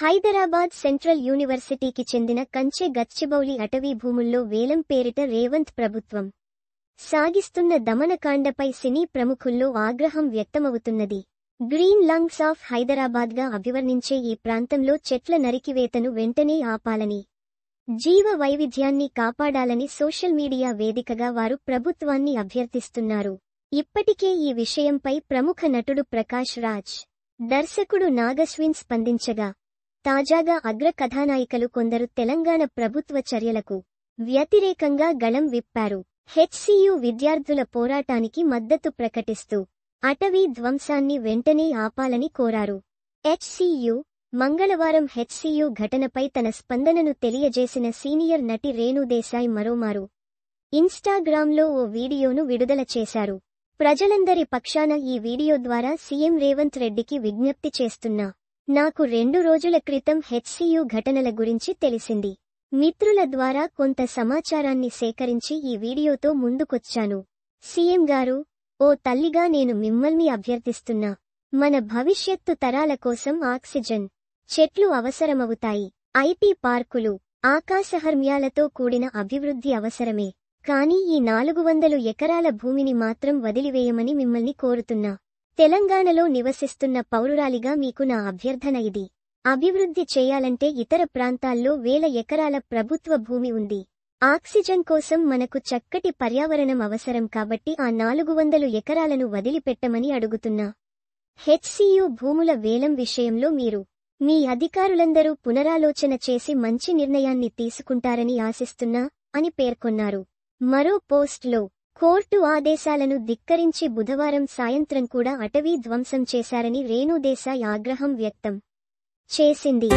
Hyderabad central యూనివర్సిటీకి చెందిన కంచె గచ్చిబౌలి అటవీ భూముల్లో వేలం పేరిట రేవంత్ ప్రభుత్వం సాగిస్తున్న దమనకాండపై సినీ ప్రముఖుల్లో ఆగ్రహం వ్యక్తమవుతున్నది. గ్రీన్ లంగ్స్ ఆఫ్ హైదరాబాద్గా అభివర్ణించే ఈ ప్రాంతంలో చెట్ల నరికివేతను వెంటనే ఆపాలని, జీవ వైవిధ్యాన్ని కాపాడాలని సోషల్ మీడియా వేదికగా వారు ప్రభుత్వాన్ని అభ్యర్థిస్తున్నారు. ఇప్పటికే ఈ విషయంపై ప్రముఖ నటుడు ప్రకాష్ రాజ్, దర్శకుడు నాగశ్విన్ స్పందించగా, తాజాగా అగ్ర కథానాయికలు కొందరు తెలంగాణ ప్రభుత్వ చర్యలకు వ్యతిరేకంగా గళం విప్పారు. హెచ్సియు విద్యార్థుల పోరాటానికి మద్దతు ప్రకటిస్తూ అటవీ ధ్వంసాన్ని వెంటనే ఆపాలని కోరారు. హెచ్సియు మంగళవారం హెచ్సియు ఘటనపై తన స్పందనను తెలియజేసిన సీనియర్ నటి రేణుదేశాయ్ మరోమారు ఇన్స్టాగ్రామ్లో ఓ వీడియోను విడుదల చేశారు. ప్రజలందరి పక్షాన ఈ వీడియో ద్వారా సీఎం రేవంత్ రెడ్డికి విజ్ఞప్తి చేస్తున్నా. నాకు 2 రోజుల క్రితం హెచ్సియు ఘటనల గురించి తెలిసింది. మిత్రుల ద్వారా కొంత సమాచారాన్ని సేకరించి ఈ వీడియోతో ముందుకొచ్చాను. సీఎం గారు, ఓ తల్లిగా నేను మిమ్మల్ని అభ్యర్థిస్తున్నా. మన భవిష్యత్తు తరాల కోసం ఆక్సిజన్, చెట్లు అవసరమవుతాయి. ఐటీ పార్కులు, ఆకాశహర్మ్యాలతో కూడిన అభివృద్ధి అవసరమే. కానీ ఈ 400 ఎకరాల భూమిని మాత్రం వదిలివేయమని మిమ్మల్ని కోరుతున్నా. తెలంగాణలో నివసిస్తున్న పౌరురాలిగా మీకు నా అభ్యర్థన ఇది. అభివృద్ధి చేయాలంటే ఇతర ప్రాంతాల్లో 1000 ఎకరాల ప్రభుత్వ భూమి ఉంది. ఆక్సిజన్ కోసం మనకు చక్కటి పర్యావరణం అవసరం కాబట్టి ఆ 400 ఎకరాలను వదిలిపెట్టమని అడుగుతున్నా. హెచ్సియు భూముల వేలం విషయంలో మీరు, మీ అధికారులందరూ పునరాలోచన చేసి మంచి నిర్ణయాన్ని తీసుకుంటారని ఆశిస్తున్నా అని పేర్కొన్నారు. మరో పోస్ట్లో, కోర్టు ఆదేశాలను ధిక్కరించి బుధవారం సాయంత్రం కూడా అటవీ ధ్వంసం చేశారని రేణుదేశాయ్ ఆగ్రహం వ్యక్తం చేసింది.